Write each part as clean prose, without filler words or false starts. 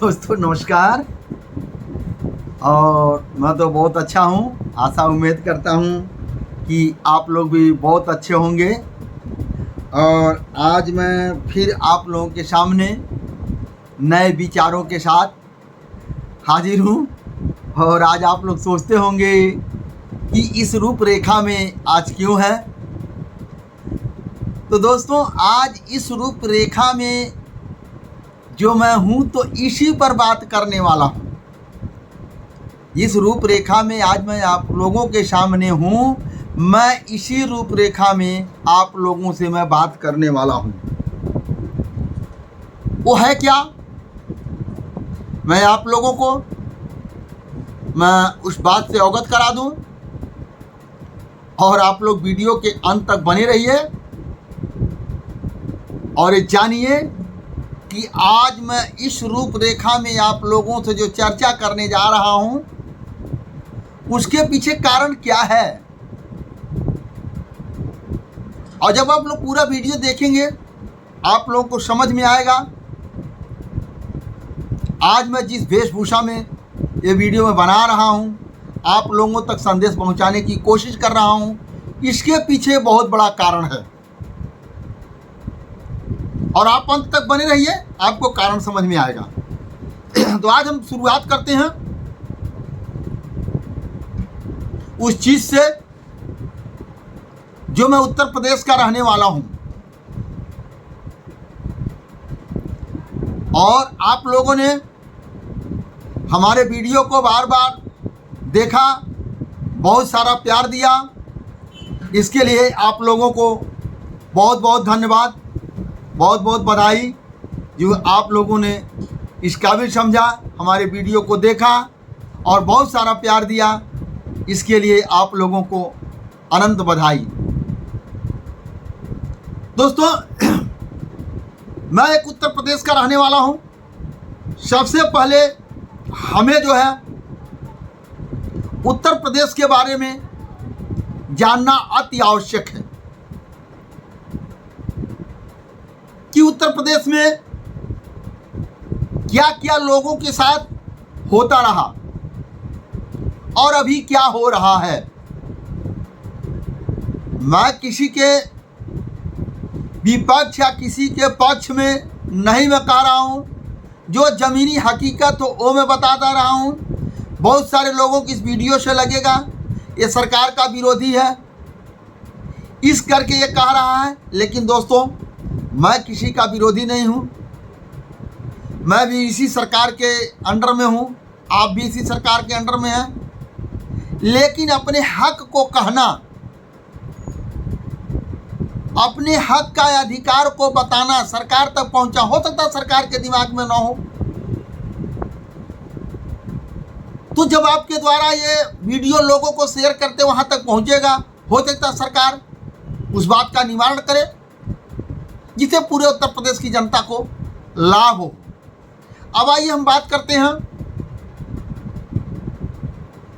दोस्तों नमस्कार। और मैं तो बहुत अच्छा हूँ। आशा उम्मीद करता हूँ कि आप लोग भी बहुत अच्छे होंगे। और आज मैं फिर आप लोगों के सामने नए विचारों के साथ हाजिर हूँ। और आज आप लोग सोचते होंगे कि इस रूपरेखा में आज क्यों है। तो दोस्तों आज इस रूपरेखा में जो मैं हूँ तो इसी पर बात करने वाला हूँ। इस रूपरेखा में आज मैं आप लोगों के सामने हूँ। मैं इसी रूपरेखा में आप लोगों से मैं बात करने वाला हूँ। वो है क्या, मैं आप लोगों को मैं उस बात से अवगत करा दूँ। और आप लोग वीडियो के अंत तक बने रहिए और जानिए कि आज मैं इस रूपरेखा में आप लोगों से जो चर्चा करने जा रहा हूं उसके पीछे कारण क्या है। और जब आप लोग पूरा वीडियो देखेंगे आप लोगों को समझ में आएगा। आज मैं जिस वेशभूषा में ये वीडियो में बना रहा हूं, आप लोगों तक संदेश पहुंचाने की कोशिश कर रहा हूं, इसके पीछे बहुत बड़ा कारण है। और आप अंत तक बने रहिए, आपको कारण समझ में आएगा। तो आज हम शुरुआत करते हैं उस चीज से जो मैं उत्तर प्रदेश का रहने वाला हूं। और आप लोगों ने हमारे वीडियो को बार बार देखा, बहुत सारा प्यार दिया, इसके लिए आप लोगों को बहुत बहुत धन्यवाद, बहुत बहुत बधाई। जो आप लोगों ने इस काबिल समझा, हमारे वीडियो को देखा और बहुत सारा प्यार दिया, इसके लिए आप लोगों को अनंत बधाई। दोस्तों मैं एक उत्तर प्रदेश का रहने वाला हूं। सबसे पहले हमें जो है उत्तर प्रदेश के बारे में जानना अति आवश्यक है कि उत्तर प्रदेश में क्या क्या लोगों के साथ होता रहा और अभी क्या हो रहा है। मैं किसी के विपक्ष या किसी के पक्ष में नहीं मैं कह रहा हूं, जो ज़मीनी हकीकत हो वो मैं बताता रहा हूं। बहुत सारे लोगों की इस वीडियो से लगेगा ये सरकार का विरोधी है, इस करके ये कह रहा है। लेकिन दोस्तों मैं किसी का विरोधी नहीं हूं, मैं भी इसी सरकार के अंडर में हूं, आप भी इसी सरकार के अंडर में हैं। लेकिन अपने हक को कहना, अपने हक का अधिकार को बताना सरकार तक पहुंचा। हो सकता सरकार के दिमाग में ना हो, तो जब आपके द्वारा ये वीडियो लोगों को शेयर करते वहां तक पहुंचेगा, हो सकता सरकार उस बात का निवारण करे जिससे पूरे उत्तर प्रदेश की जनता को लाभ हो। अब आइए हम बात करते हैं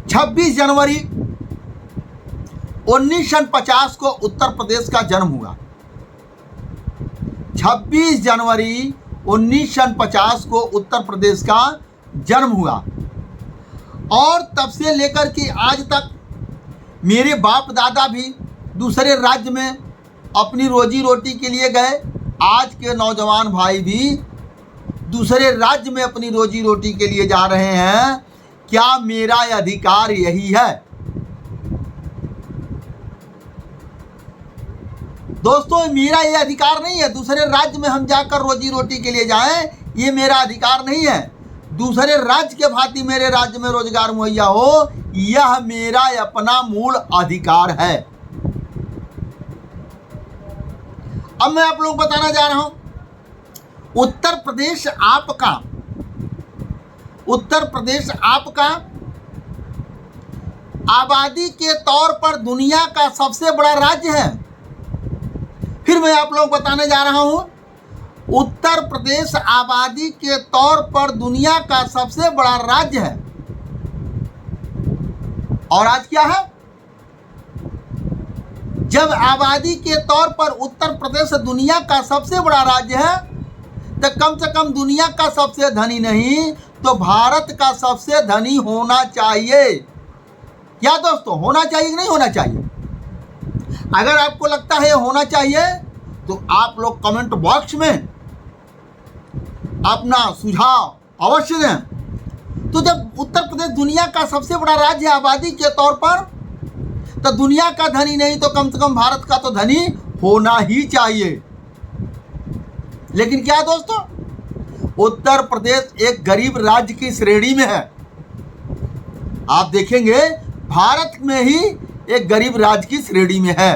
26 जनवरी 1950 को उत्तर प्रदेश का जन्म हुआ। 26 जनवरी 1950 को उत्तर प्रदेश का जन्म हुआ। और तब से लेकर के आज तक मेरे बाप दादा भी दूसरे राज्य में अपनी रोजी रोटी के लिए गए। आज के नौजवान भाई भी दूसरे राज्य में अपनी रोजी रोटी के लिए जा रहे हैं। क्या मेरा अधिकार यही है? दोस्तों मेरा ये अधिकार नहीं है दूसरे राज्य में हम जाकर रोजी रोटी के लिए जाएं, ये मेरा अधिकार नहीं है। दूसरे राज्य के भांति मेरे राज्य में रोजगार मुहैया हो, यह मेरा अपना मूल अधिकार है। अब मैं आप लोग बताना जा रहा हूं, उत्तर प्रदेश आपका आबादी के तौर पर दुनिया का सबसे बड़ा राज्य है। फिर मैं आप लोग बताने जा रहा हूं, उत्तर प्रदेश आबादी के तौर पर दुनिया का सबसे बड़ा राज्य है। और आज क्या है, जब आबादी के तौर पर उत्तर प्रदेश दुनिया का सबसे बड़ा राज्य है, तो कम से कम दुनिया का सबसे धनी नहीं तो भारत का सबसे धनी होना चाहिए। क्या दोस्तों, होना चाहिए कि नहीं होना चाहिए? अगर आपको लगता है होना चाहिए तो आप लोग कमेंट बॉक्स में अपना सुझाव अवश्य दें। तो जब उत्तर प्रदेश दुनिया का सबसे बड़ा राज्य है आबादी के तौर पर, तो दुनिया का धनी नहीं तो कम से कम भारत का तो धनी होना ही चाहिए। लेकिन क्या दोस्तों, उत्तर प्रदेश एक गरीब राज्य की श्रेणी में है। आप देखेंगे भारत में ही एक गरीब राज्य की श्रेणी में है।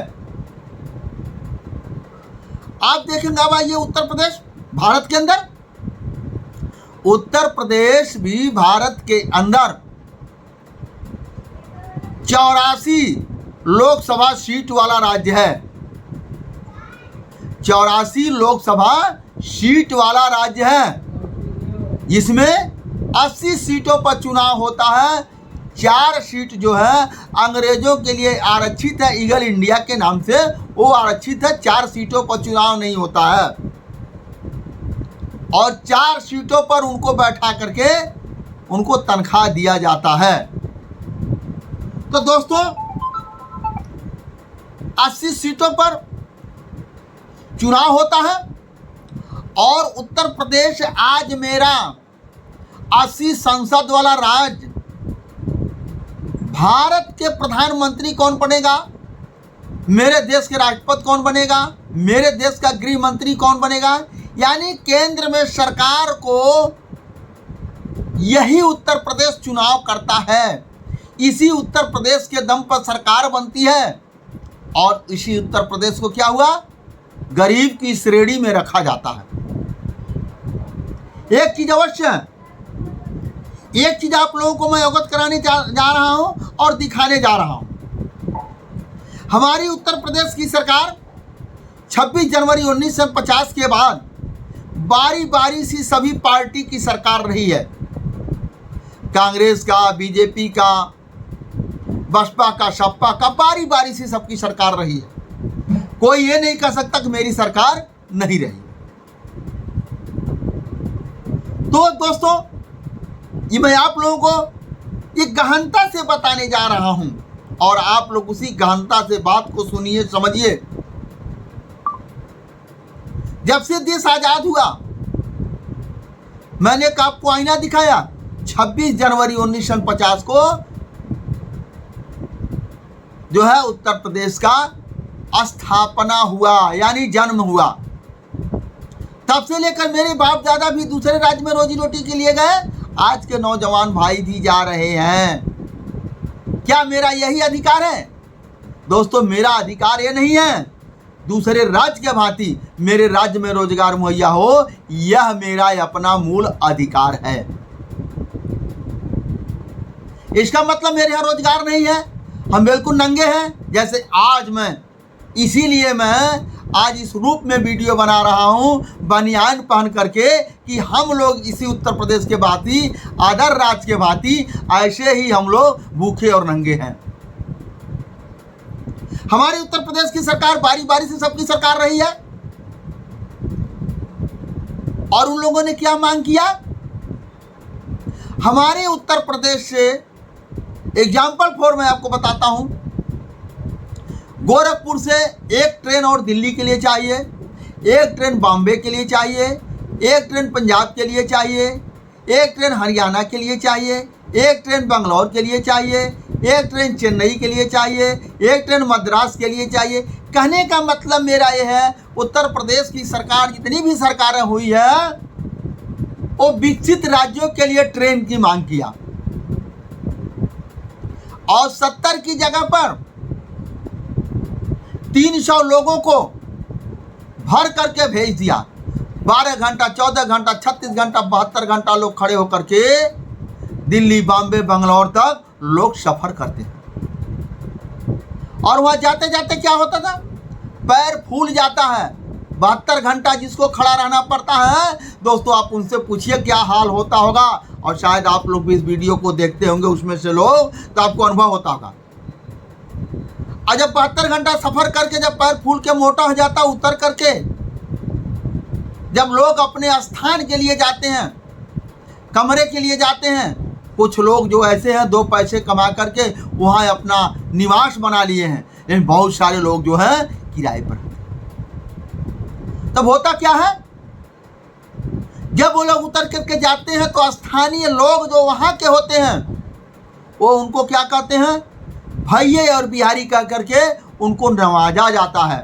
आप देखेंगे अब आइए उत्तर प्रदेश भारत के अंदर, उत्तर प्रदेश भी भारत के अंदर 84 लोकसभा सीट वाला राज्य है। 84 लोकसभा सीट वाला राज्य है। इसमें 80 सीटों पर चुनाव होता है। 4 सीट जो है अंग्रेजों के लिए आरक्षित है, ईगल इंडिया के नाम से वो आरक्षित है। 4 सीटों पर चुनाव नहीं होता है और 4 सीटों पर उनको बैठा करके उनको तनख्वाह दिया जाता है। तो दोस्तों 80 सीटों पर चुनाव होता है और उत्तर प्रदेश आज मेरा 80 संसद वाला राज्य। भारत के प्रधानमंत्री कौन बनेगा, मेरे देश के राष्ट्रपति कौन बनेगा, मेरे देश का गृह मंत्री कौन बनेगा, यानी केंद्र में सरकार को यही उत्तर प्रदेश चुनाव करता है। इसी उत्तर प्रदेश के दम पर सरकार बनती है और इसी उत्तर प्रदेश को क्या हुआ, गरीब की श्रेणी में रखा जाता है। एक चीज अवश्य है, एक चीज आप लोगों को मैं अवगत कराने जा रहा हूं और दिखाने जा रहा हूं। हमारी उत्तर प्रदेश की सरकार 26 जनवरी 1950 के बाद बारी बारी से सभी पार्टी की सरकार रही है। कांग्रेस का, बीजेपी का, बसपा का, सपा का, बारी बारी से सबकी सरकार रही है। कोई ये नहीं कह सकता कि मेरी सरकार नहीं रही। तो दोस्तों ये मैं आप लोगों को एक गहनता से बताने जा रहा हूं और आप लोग उसी गहनता से बात को सुनिए, समझिए। जब से देश आजाद हुआ, मैंने एक आपको आईना दिखाया। 26 जनवरी 1950 को जो है उत्तर प्रदेश का स्थापना हुआ, यानी जन्म हुआ। तब से लेकर मेरे बाप दादा भी दूसरे राज्य में रोजी रोटी के लिए गए, आज के नौजवान भाई भी जा रहे हैं। क्या मेरा यही अधिकार है? दोस्तों मेरा अधिकार ये नहीं है दूसरे राज्य के भांति मेरे राज्य में रोजगार मुहैया हो, यह मेरा अपना मूल अधिकार है। इसका मतलब मेरे यहाँ रोजगार नहीं है, हम बिल्कुल नंगे हैं। जैसे आज मैं, इसीलिए मैं आज इस रूप में वीडियो बना रहा हूं बनियान पहन करके कि हम लोग इसी उत्तर प्रदेश के भांति, अदर राज्य के भांति ऐसे ही हम लोग भूखे और नंगे हैं। हमारे उत्तर प्रदेश की सरकार बारी बारी से सबकी सरकार रही है और उन लोगों ने क्या मांग किया? हमारे उत्तर प्रदेश से एग्जाम्पल फॉर मैं आपको बताता हूं। गोरखपुर से एक ट्रेन और दिल्ली के लिए चाहिए, एक ट्रेन बॉम्बे के लिए चाहिए, एक ट्रेन पंजाब के लिए चाहिए, एक ट्रेन हरियाणा के लिए चाहिए, एक ट्रेन बंगलौर के लिए चाहिए, एक ट्रेन चेन्नई के लिए चाहिए, एक ट्रेन मद्रास के लिए चाहिए। कहने का मतलब मेरा यह है, उत्तर प्रदेश की सरकार, जितनी भी सरकारें हुई है, वो विकसित राज्यों के लिए ट्रेन की मांग किया और 70 की जगह पर 300 लोगों को भर करके भेज दिया। 12 घंटा, 14 घंटा, 36 घंटा, 72 घंटा लोग खड़े होकर के दिल्ली, बॉम्बे, बंगलौर तक लोग सफर करते हैं और वहां जाते जाते क्या होता था, पैर फूल जाता है। 72 घंटा जिसको खड़ा रहना पड़ता है, दोस्तों आप उनसे पूछिए क्या हाल होता होगा। और शायद आप लोग भी इस वीडियो को देखते होंगे, उसमें से लोग, तो आपको अनुभव होता होगा। और जब 72 घंटा सफर करके जब पैर फूल के मोटा हो जाता, उतर करके जब लोग अपने स्थान के लिए जाते हैं, कमरे के लिए जाते हैं, कुछ लोग जो ऐसे हैं 2 पैसे कमा करके वहाँ अपना निवास बना लिए हैं, लेकिन बहुत सारे लोग जो हैं किराए पर हैं। तब होता क्या है, जब वो लोग उतर करके जाते हैं तो स्थानीय लोग जो वहाँ के होते हैं वो उनको क्या कहते हैं, भैया और बिहारी कह करके उनको नवाजा जाता है।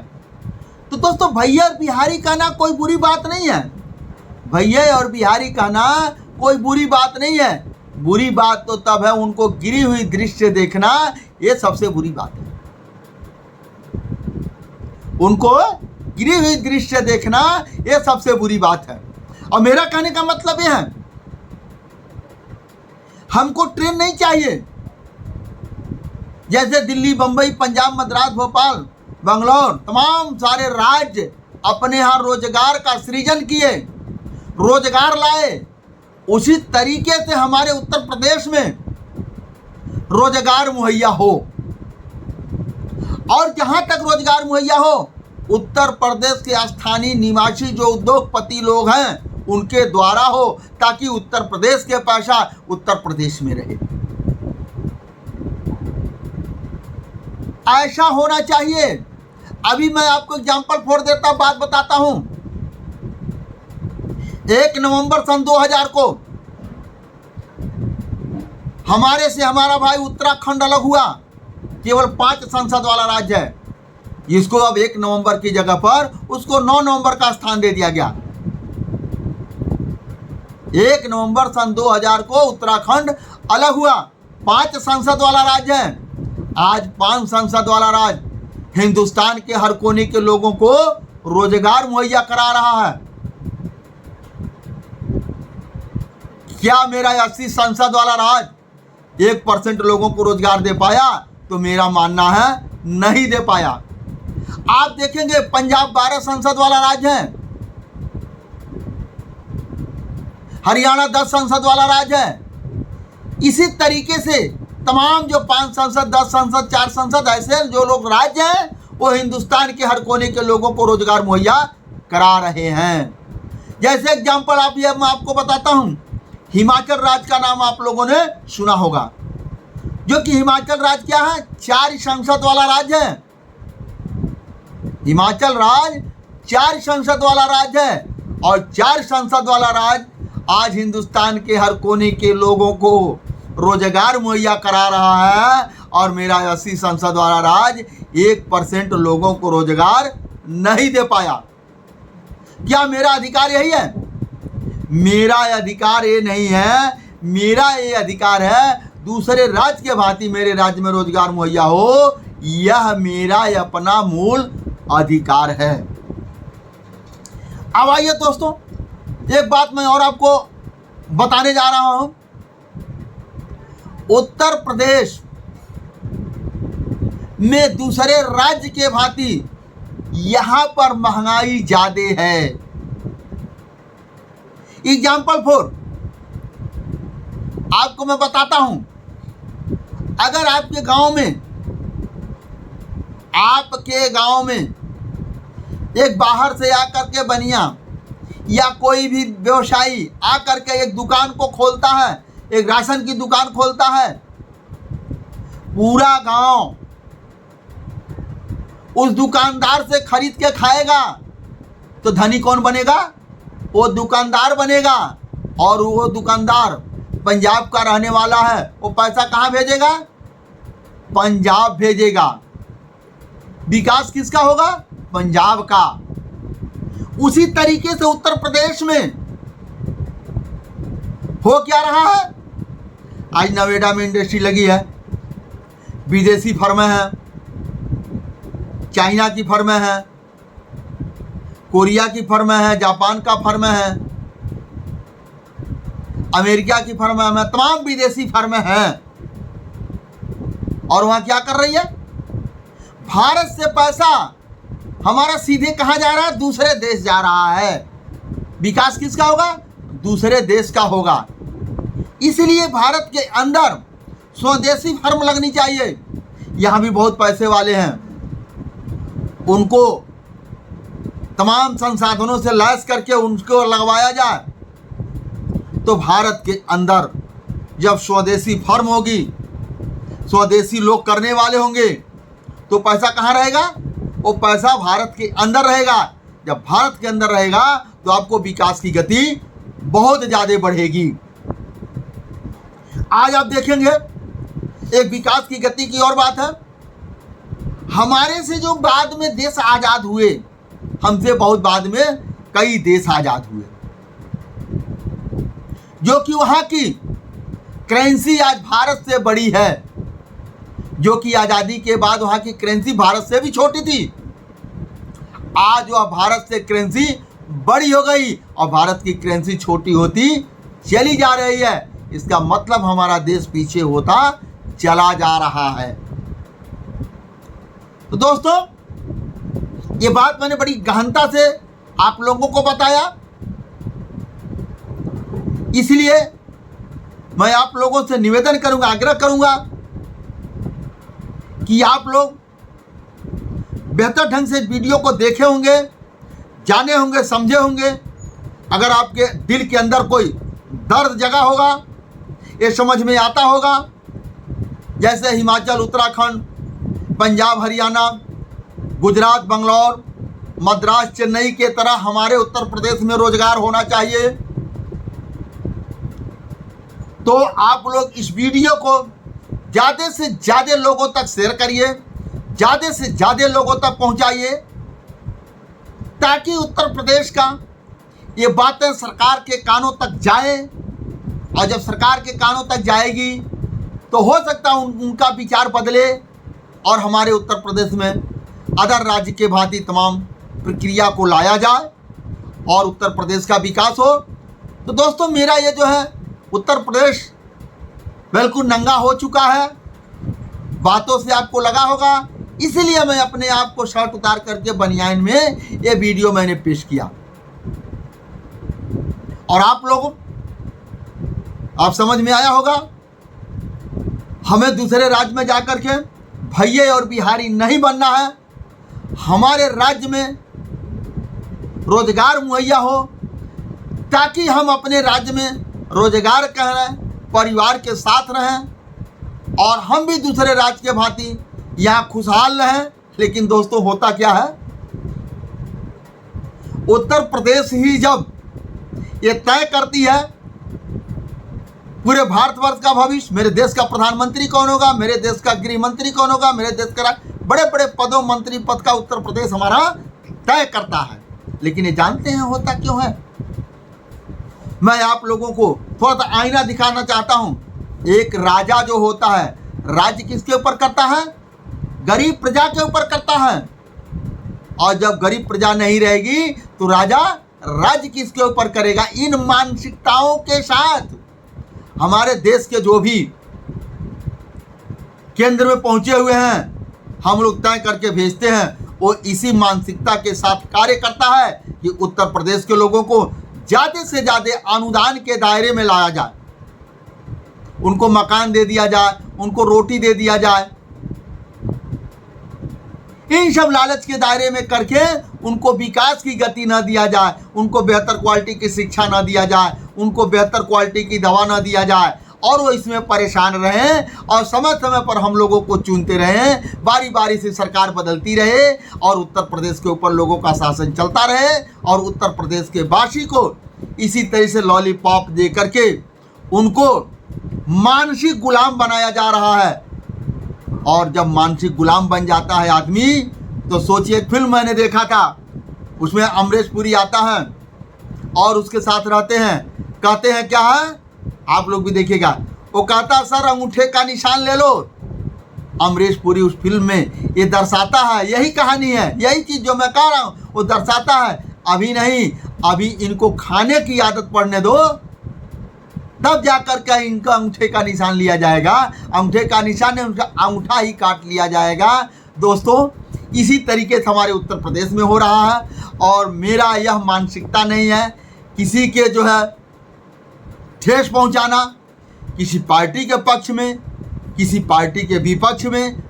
तो दोस्तों, भैया और बिहारी कहना कोई बुरी बात नहीं है, भैया और बिहारी कहना कोई बुरी बात नहीं है। बुरी बात तो तब है उनको गिरी हुई दृश्य देखना, ये सबसे बुरी बात है। उनको गिरी हुई दृश्य देखना ये सबसे बुरी बात है। और मेरा कहने का मतलब ये है, हमको ट्रेन नहीं चाहिए जैसे दिल्ली, बंबई, पंजाब, मद्रास, भोपाल, बंगलौर, तमाम सारे राज्य अपने यहाँ रोजगार का सृजन किए, रोजगार लाए। उसी तरीके से हमारे उत्तर प्रदेश में रोजगार मुहैया हो, और जहाँ तक रोजगार मुहैया हो, उत्तर प्रदेश के स्थानीय निवासी जो उद्योगपति लोग हैं उनके द्वारा हो, ताकि उत्तर प्रदेश के पैसा उत्तर प्रदेश में रहे। ऐसा होना चाहिए। अभी मैं आपको एग्जाम्पल फोड़ देता, बात बताता हूं। 1 नवंबर सन 2000 को हमारे से हमारा भाई उत्तराखंड अलग हुआ। केवल 5 संसद वाला राज्य है, जिसको अब 1 नवंबर की जगह पर उसको 9 नवंबर का स्थान दे दिया गया। 1 नवंबर सन 2000 को उत्तराखंड अलग हुआ। 5 संसद वाला राज्य है। आज 5 संसद वाला राज्य हिंदुस्तान के हर कोने के लोगों को रोजगार मुहैया करा रहा है। क्या मेरा 80 संसद वाला राज्य 1% लोगों को रोजगार दे पाया? तो मेरा मानना है नहीं दे पाया। आप देखेंगे पंजाब 12 संसद वाला राज्य है, हरियाणा 10 संसद वाला राज्य है। इसी तरीके से तमाम जो 5 संसद, 10 संसद, 4 संसद, ऐसे जो लोग राज्य हैं वो हिंदुस्तान के हर कोने के लोगों को रोजगार मुहैया करा रहे हैं। जैसे एग्जाम्पल आप ये मैं आपको बताता हूं, हिमाचल राज्य का नाम आप लोगों ने सुना होगा, जो कि हिमाचल राज्य क्या है, 4 संसद वाला राज्य है। हिमाचल राज्य 4 संसद वाला राज्य है, और 4 संसद वाला राज्य आज हिंदुस्तान के हर कोने के लोगों को रोजगार मुहैया करा रहा है। और मेरा 80 संसद वाला राज्य 1% लोगों को रोजगार नहीं दे पाया। क्या मेरा अधिकार यही है? मेरा अधिकार ये नहीं है। मेरा ये अधिकार है दूसरे राज्य के भांति मेरे राज्य में रोजगार मुहैया हो, यह मेरा अपना मूल अधिकार है। अब आइए दोस्तों, एक बात मैं और आपको बताने जा रहा हूं। उत्तर प्रदेश में दूसरे राज्य के भांति यहां पर महंगाई ज्यादा है। एग्जाम्पल 4 आपको मैं बताता हूं। अगर आपके गांव में एक बाहर से आकर के बनिया या कोई भी व्यवसायी आकर के एक दुकान को खोलता है, एक राशन की दुकान खोलता है, पूरा गांव उस दुकानदार से खरीद के खाएगा, तो धनी कौन बनेगा? वो दुकानदार बनेगा। और वो दुकानदार पंजाब का रहने वाला है, वो पैसा कहाँ भेजेगा? पंजाब भेजेगा। विकास किसका होगा? पंजाब का। उसी तरीके से उत्तर प्रदेश में हो क्या रहा है? आज नोएडा में इंडस्ट्री लगी है, विदेशी फर्में हैं, चाइना की फर्में हैं, कोरिया की फर्में हैं, जापान का फर्में हैं, अमेरिका की फर्में हैं, तमाम विदेशी फर्में हैं। और वहाँ क्या कर रही है? भारत से पैसा हमारा सीधे कहाँ जा रहा है? दूसरे देश जा रहा है। विकास किसका होगा? दूसरे देश का होगा। इसलिए भारत के अंदर स्वदेशी फर्म लगनी चाहिए। यहाँ भी बहुत पैसे वाले हैं, उनको तमाम संसाधनों से लैस करके उनको लगवाया जाए, तो भारत के अंदर जब स्वदेशी फर्म होगी, स्वदेशी लोग करने वाले होंगे, तो पैसा कहाँ रहेगा? वो पैसा भारत के अंदर रहेगा। जब भारत के अंदर रहेगा तो आपको विकास की गति बहुत ज़्यादा बढ़ेगी। आज आप देखेंगे एक विकास की गति की और बात है, हमारे से जो बाद में देश आज़ाद हुए, हमसे बहुत बाद में कई देश आज़ाद हुए, जो कि वहाँ की करेंसी आज भारत से बड़ी है, जो कि आज़ादी के बाद वहाँ की करेंसी भारत से भी छोटी थी। आज वह भारत से करेंसी बड़ी हो गई और भारत की करेंसी छोटी होती चली जा रही है। इसका मतलब हमारा देश पीछे होता चला जा रहा है। तो दोस्तों, ये बात मैंने बड़ी गहनता से आप लोगों को बताया, इसलिए मैं आप लोगों से निवेदन करूंगा, आग्रह करूंगा कि आप लोग बेहतर ढंग से वीडियो को देखे होंगे, जाने होंगे, समझे होंगे। अगर आपके दिल के अंदर कोई दर्द जगा होगा, ये समझ में आता होगा, जैसे हिमाचल, उत्तराखंड, पंजाब, हरियाणा, गुजरात, बंगलौर, मद्रास, चेन्नई के तरह हमारे उत्तर प्रदेश में रोजगार होना चाहिए, तो आप लोग इस वीडियो को ज़्यादा से ज़्यादा लोगों तक शेयर करिए, ज़्यादा से ज़्यादा लोगों तक पहुंचाइए, ताकि उत्तर प्रदेश का ये बातें सरकार के कानों तक जाए। और जब सरकार के कानों तक जाएगी तो हो सकता है उनका विचार बदले और हमारे उत्तर प्रदेश में अदर राज्य के भांति तमाम प्रक्रिया को लाया जाए और उत्तर प्रदेश का विकास हो। तो दोस्तों, मेरा ये जो है उत्तर प्रदेश बिल्कुल नंगा हो चुका है, बातों से आपको लगा होगा, इसलिए मैं अपने आप को शर्ट उतार करके बनियान में ये वीडियो मैंने पेश किया। और आप समझ में आया होगा, हमें दूसरे राज्य में जाकर के भैये और बिहारी नहीं बनना है। हमारे राज्य में रोजगार मुहैया हो, ताकि हम अपने राज्य में रोजगार करें, परिवार के साथ रहें और हम भी दूसरे राज्य के भांति यहाँ खुशहाल रहें। लेकिन दोस्तों, होता क्या है, उत्तर प्रदेश ही जब ये तय करती है पूरे भारतवर्ष का भविष्य, मेरे देश का प्रधानमंत्री कौन होगा, मेरे देश का गृह मंत्री कौन होगा, मेरे देश का बड़े बड़े पदों, मंत्री पद का उत्तर प्रदेश हमारा तय करता है। लेकिन ये जानते हैं होता क्यों है? मैं आप लोगों को थोड़ा सा आईना दिखाना चाहता हूं। एक राजा जो होता है, राज्य किसके ऊपर करता है? गरीब प्रजा के ऊपर करता है। और जब गरीब प्रजा नहीं रहेगी तो राजा राज्य किसके ऊपर करेगा? इन मानसिकताओं के साथ हमारे देश के जो भी केंद्र में पहुंचे हुए हैं, हम लोग तय करके भेजते हैं, वो इसी मानसिकता के साथ कार्य करता है कि उत्तर प्रदेश के लोगों को ज़्यादा से ज़्यादा अनुदान के दायरे में लाया जाए, उनको मकान दे दिया जाए, उनको रोटी दे दिया जाए। इन सब लालच के दायरे में करके उनको विकास की गति न दिया जाए, उनको बेहतर क्वालिटी की शिक्षा न दिया जाए, उनको बेहतर क्वालिटी की दवा न दिया जाए, और वो इसमें परेशान रहें और समय समय पर हम लोगों को चुनते रहें, बारी बारी से सरकार बदलती रहे और उत्तर प्रदेश के ऊपर लोगों का शासन चलता रहे और उत्तर प्रदेश के वासी को इसी तरह से लॉलीपॉप दे करके उनको मानसिक गुलाम बनाया जा रहा है। और जब मानसिक गुलाम बन जाता है आदमी, तो सोचिए, एक फिल्म मैंने देखा था, उसमें अमरीश पुरी आता है और उसके साथ रहते हैं, कहते हैं क्या है, आप लोग भी देखिएगा, वो कहता सर अंगूठे का निशान ले लो। अमरीश पुरी उस फिल्म में ये दर्शाता है, यही कहानी है, यही चीज़ जो मैं कह रहा हूँ वो दर्शाता है। अभी नहीं, अभी इनको खाने की आदत पड़ने दो, तब जाकर के इनका अंगूठे का निशान लिया जाएगा। अंगूठे का निशान है, उनका अंगूठा ही काट लिया जाएगा। दोस्तों, इसी तरीके से हमारे उत्तर प्रदेश में हो रहा है। और मेरा यह मानसिकता नहीं है किसी के जो है ठेस पहुंचाना, किसी पार्टी के पक्ष में, किसी पार्टी के विपक्ष में।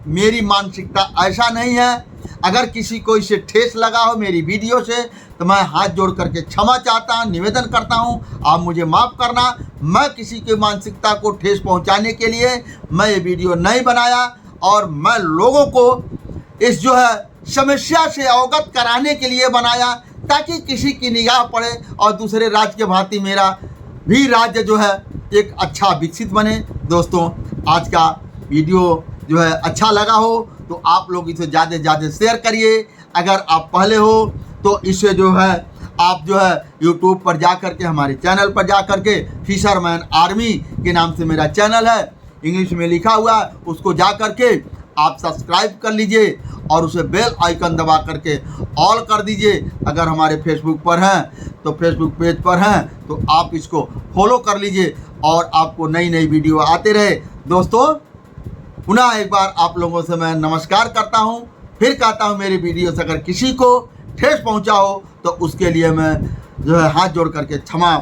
मेरी मानसिकता ऐसा नहीं है। अगर किसी को इससे ठेस लगा हो मेरी वीडियो से तो मैं हाथ जोड़ करके क्षमा चाहता हूँ, निवेदन करता हूँ, आप मुझे माफ़ करना। मैं किसी की मानसिकता को ठेस पहुँचाने के लिए मैं ये वीडियो नहीं बनाया और मैं लोगों को इस जो है समस्या से अवगत कराने के लिए बनाया, ताकि किसी की निगाह पड़े और दूसरे राज्य के भांति मेरा भी राज्य जो है एक अच्छा विकसित बने। दोस्तों, आज का वीडियो जो है अच्छा लगा हो तो आप लोग इसे ज़्यादा से ज़्यादा शेयर करिए। अगर आप पहले हो तो इसे जो है आप जो है यूट्यूब पर जा कर के हमारे चैनल पर जा कर के फिशरमैन आर्मी के नाम से मेरा चैनल है, इंग्लिश में लिखा हुआ है, उसको जा कर के आप सब्सक्राइब कर लीजिए और उसे बेल आइकन दबा करके ऑल कर दीजिए। अगर हमारे फेसबुक पर हैं तो फेसबुक पेज पर हैं तो आप इसको फॉलो कर लीजिए और आपको नई नई वीडियो आते रहे। दोस्तों, पुनः एक बार आप लोगों से मैं नमस्कार करता हूं। फिर कहता हूं मेरी वीडियो से अगर किसी को ठेस पहुंचा हो तो उसके लिए मैं जो है हाथ जोड़ करके क्षमा